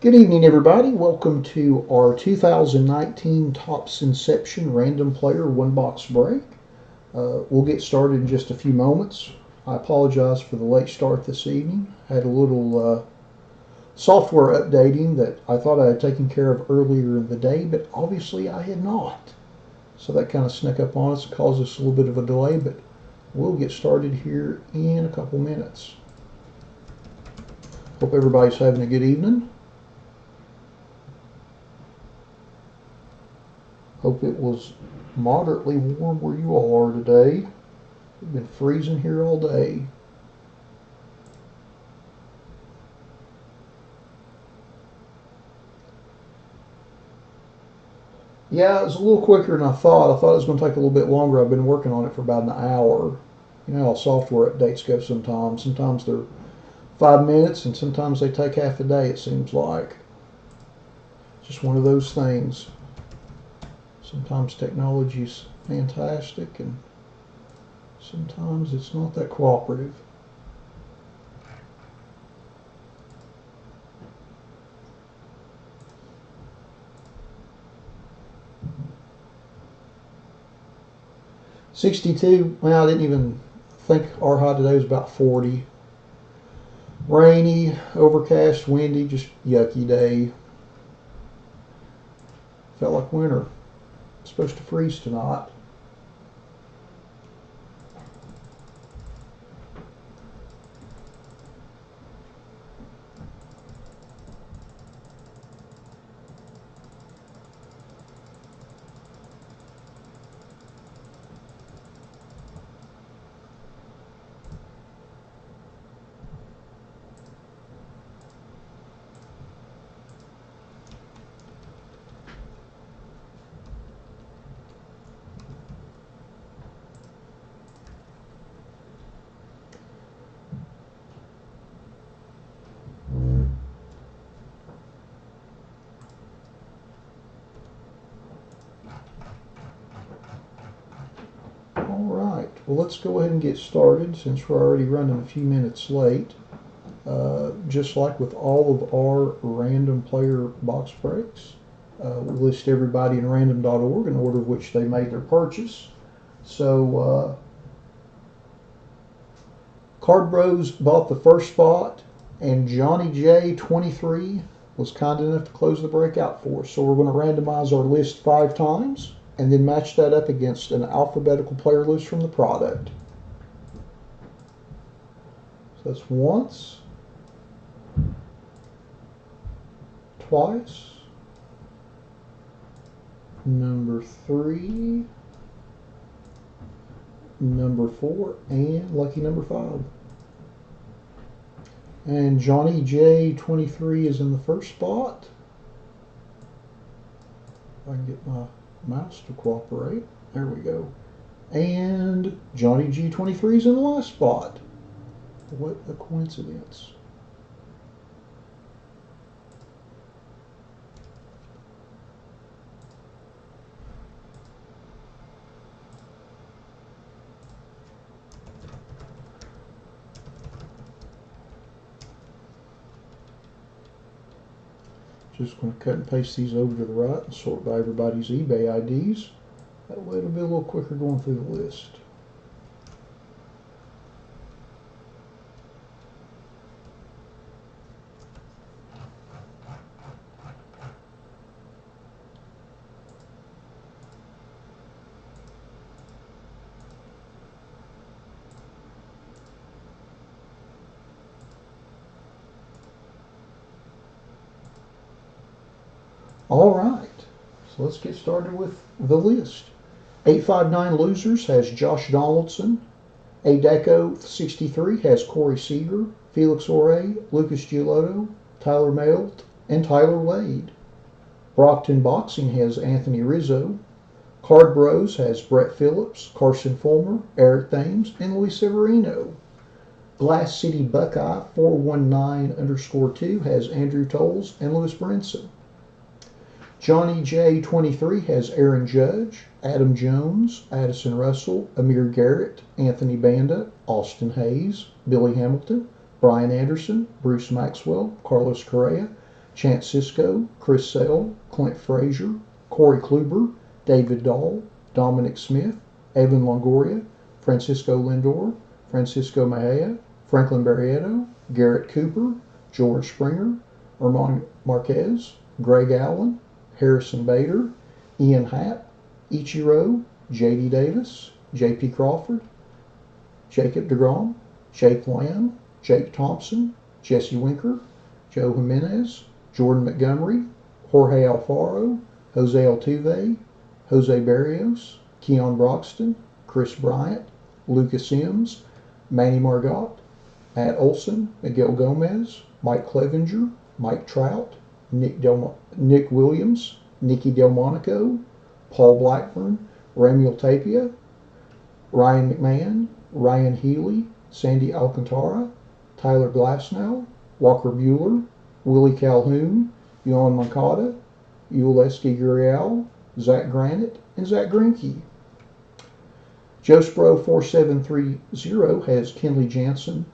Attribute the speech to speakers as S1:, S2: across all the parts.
S1: Good evening, everybody. Welcome to our 2019 Topps Inception Random Player One Box Break. We'll get started in just a few moments. I apologize for the late start this evening. Had a little software updating that I thought I had taken care of earlier in the day, but obviously I had not. So that kind of snuck up on us, caused us a little bit of a delay, but we'll get started here in a couple minutes. Hope everybody's having a good evening. Hope it was moderately warm where you all are today. It's been freezing here all day. Yeah, it was a little quicker than I thought. I thought it was going to take a little bit longer. I've been working on it for about an hour. You know how software updates go sometimes. Sometimes they're 5 minutes and sometimes they take half a day, it seems like. Just one of those things. Sometimes technology's fantastic and sometimes it's not that cooperative. '62. Well, I didn't even think our high today was about 40. Rainy, overcast, windy, just yucky day. Felt like winter. It's supposed to freeze tonight. Alright, well let's go ahead and get started since we're already running a few minutes late. Just like with all of our random player box breaks, we list everybody in random.org in order of which they made their purchase. So Card Bros bought the first spot and Johnny J 23 was kind enough to close the breakout for us. So we're going to randomize our list 5 times and then match that up against an alphabetical player list from the product. So that's once, twice, number 3, number 4, and lucky number 5. And Johnny J 23 is in the first spot. If I can get my mouse to cooperate. There we go. And Johnny G 23 is in the last spot. What a coincidence. Just going to cut and paste these over to the right and sort by everybody's eBay IDs. That way it'll be a little quicker going through the list. All right, so let's get started with the list. 859 Losers has Josh Donaldson. Adeco 63 has Corey Seager, Felix Ore, Lucas Giolotto, Tyler Melt, and Tyler Wade. Brockton Boxing has Anthony Rizzo. Card Bros has Brett Phillips, Carson Fulmer, Eric Thames, and Luis Severino. Glass City Buckeye 419_2 has Andrew Tolles and Lewis Brinson. Johnny J 23 has Aaron Judge, Adam Jones, Addison Russell, Amir Garrett, Anthony Banda, Austin Hayes, Billy Hamilton, Brian Anderson, Bruce Maxwell, Carlos Correa, Chance Sisco, Chris Sale, Clint Frazier, Corey Kluber, David Dahl, Dominic Smith, Evan Longoria, Francisco Lindor, Francisco Mejia, Franklin Barrietto, Garrett Cooper, George Springer, Herman Marquez, Greg Allen, Harrison Bader, Ian Happ, Ichiro, J.D. Davis, J.P. Crawford, Jacob deGrom, Jake Lamb, Jake Thompson, Jesse Winker, Joe Jimenez, Jordan Montgomery, Jorge Alfaro, Jose Altuve, Jose Barrios, Keon Broxton, Chris Bryant, Lucas Sims, Manny Margot, Matt Olson, Miguel Gomez, Mike Clevenger, Mike Trout, Nick Williams, Nicky Delmonico, Paul Blackburn, Ramuel Tapia, Ryan McMahon, Ryan Healy, Sandy Alcantara, Tyler Glasnow, Walker Buehler, Willie Calhoun, Yohan Moncada, Uleski Gurriel, Zach Granite, and Zach Greinke. Joe Spro 4730 has Kenley Jansen.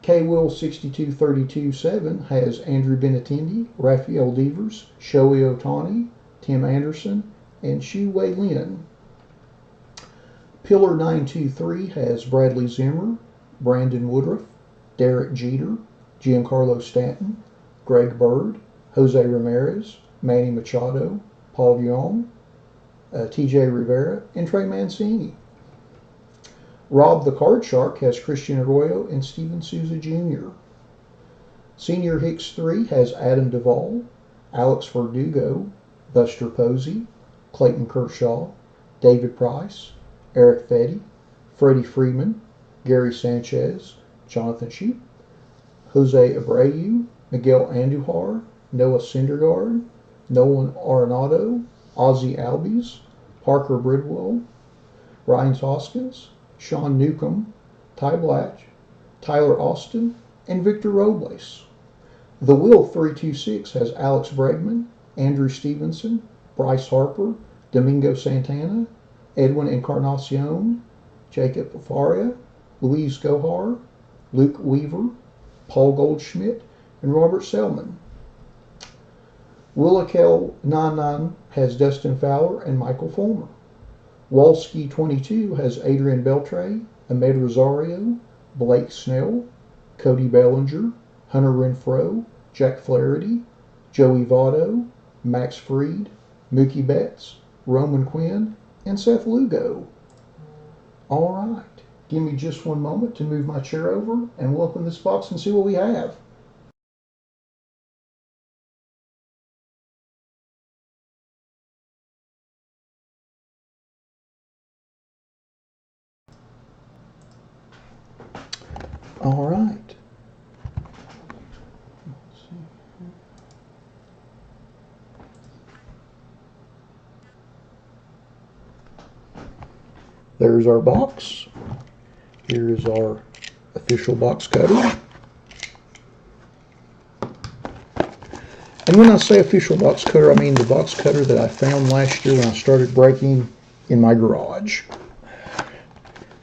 S1: K Will 62327 has Andrew Benintendi, Rafael Devers, Shohei Ohtani, Tim Anderson, and Shu Wei Lin. Pillar 923 has Bradley Zimmer, Brandon Woodruff, Derek Jeter, Giancarlo Stanton, Greg Bird, Jose Ramirez, Manny Machado, Paul Young, TJ Rivera, and Trey Mancini. Rob the Card Shark has Christian Arroyo and Steven Souza Jr. Senior Hicks 3 has Adam Duvall, Alex Verdugo, Buster Posey, Clayton Kershaw, David Price, Eric Fetty, Freddie Freeman, Gary Sanchez, Jonathan Shoup, Jose Abreu, Miguel Andujar, Noah Syndergaard, Nolan Arenado, Ozzie Albies, Parker Bridwell, Ryan Hoskins, Sean Newcomb, Ty Blatch, Tyler Austin, and Victor Robles. The Will 326 has Alex Bregman, Andrew Stevenson, Bryce Harper, Domingo Santana, Edwin Encarnacion, Jacob Faria, Luis Gohar, Luke Weaver, Paul Goldschmidt, and Robert Selman. Willakel 99 has Dustin Fowler and Michael Fulmer. Walski 22 has Adrian Beltre, Ahmed Rosario, Blake Snell, Cody Bellinger, Hunter Renfroe, Jack Flaherty, Joey Votto, Max Fried, Mookie Betts, Roman Quinn, and Seth Lugo. All right, give me just one moment to move my chair over and we'll open this box and see what we have. All right. There's our box. Here's our official box cutter. And when I say official box cutter, I mean the box cutter that I found last year when I started breaking in my garage.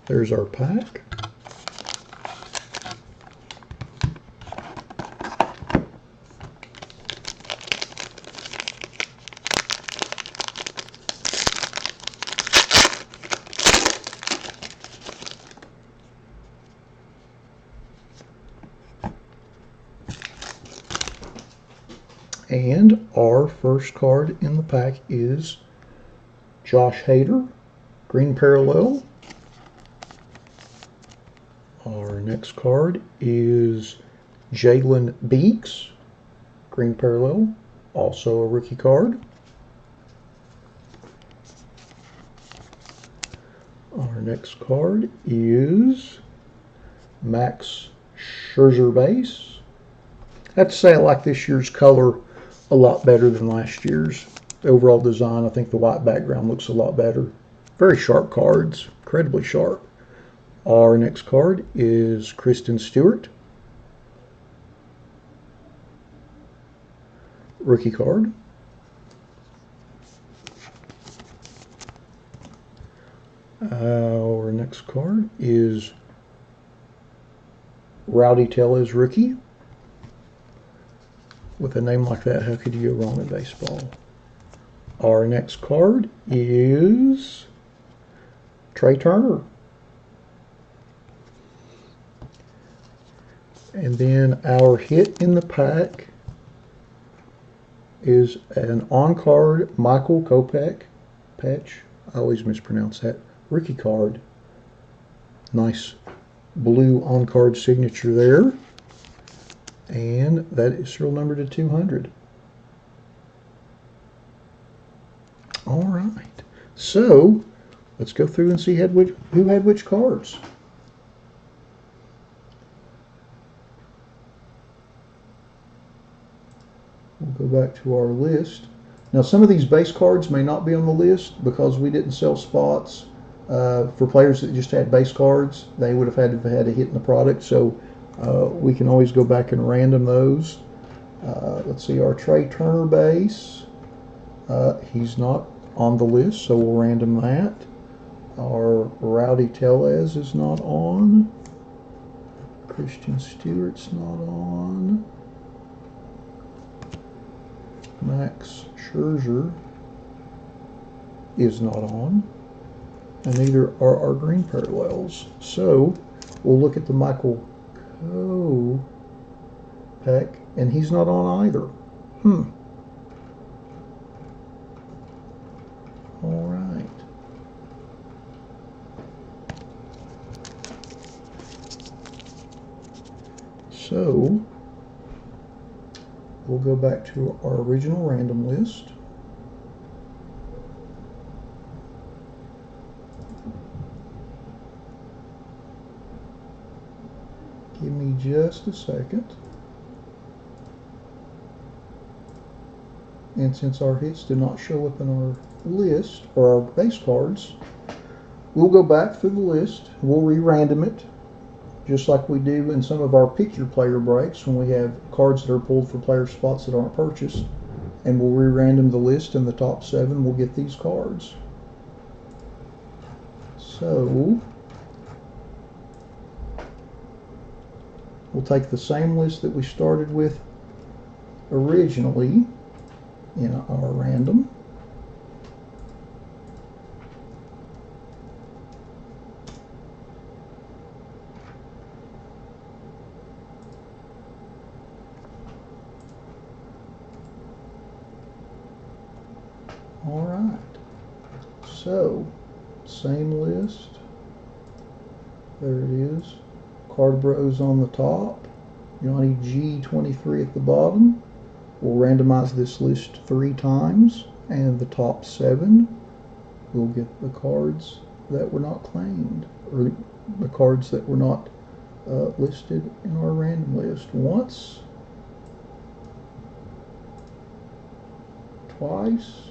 S1: There's our pack. And our first card in the pack is Josh Hader, green parallel. Our next card is Jalen Beeks, green parallel, also a rookie card. Our next card is Max Scherzer base. I have to say I like this year's color a lot better than last year's. The overall design, I think the white background looks a lot better. Very sharp cards, incredibly sharp. Our next card is Kristen Stewart, rookie card. Our next card is Rowdy Tellez, rookie. With a name like that, how could you go wrong in baseball? Our next card is Trey Turner. And then our hit in the pack is an on-card Michael Kopech. Patch. I always mispronounce that. Rookie card. Nice blue on-card signature there. And that is serial number to 200. All right. So let's go through and see who had which cards. We'll go back to our list. Now, some of these base cards may not be on the list because we didn't sell spots for players that just had base cards. They would have had to have had a hit in the product, so we can always go back and random those. Let's see, our Trey Turner base. He's not on the list, so we'll random that. Our Rowdy Tellez is not on. Christian Stewart's not on. Max Scherzer is not on, and neither are our green parallels. So we'll look at the Michael Kopech, and he's not on either. All right. So we'll go back to our original random list. Give me just a second. And since our hits did not show up in our list, or our base cards, we'll go back through the list. We'll re-random it, just like we do in some of our pick your player breaks when we have cards that are pulled for player spots that aren't purchased. And we'll re-random the list, and the top 7 will get these cards. So we'll take the same list that we started with originally in our random. All right, so same list. There it is. Card Bros on the top, Johnny G 23 at the bottom. We'll randomize this list 3 times, and the top 7 will get the cards that were not claimed, or the cards that were not listed in our random list. Once, twice,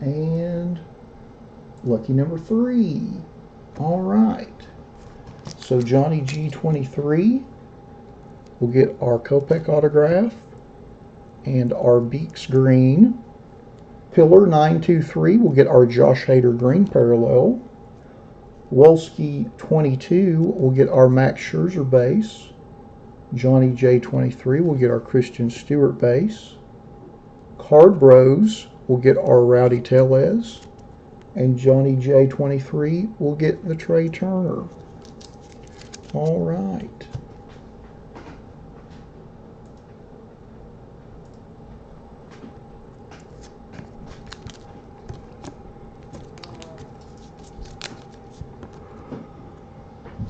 S1: and lucky number 3. All right. So Johnny G 23 will get our Kopech autograph and our Beeks green. Pillar 923 will get our Josh Hader green parallel. Wolski 22 will get our Max Scherzer base. Johnny J 23 will get our Christian Stewart base. Card Bros will get our Rowdy Tellez, and Johnny J 23 will get the Trey Turner. All right.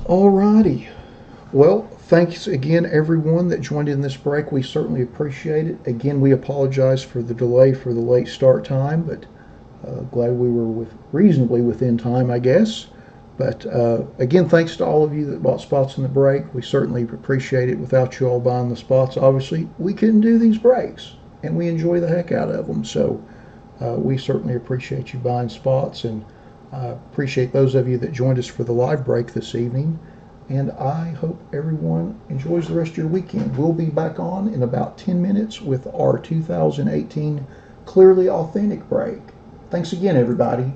S1: Alrighty. Well, thanks again, everyone that joined in this break. We certainly appreciate it. Again, we apologize for the delay for the late start time, but glad we were reasonably within time, I guess. But again, thanks to all of you that bought spots in the break. We certainly appreciate it. Without you all buying the spots, obviously, we couldn't do these breaks, and we enjoy the heck out of them. So we certainly appreciate you buying spots, and appreciate those of you that joined us for the live break this evening. And I hope everyone enjoys the rest of your weekend. We'll be back on in about 10 minutes with our 2018 Clearly Authentic break. Thanks again, everybody.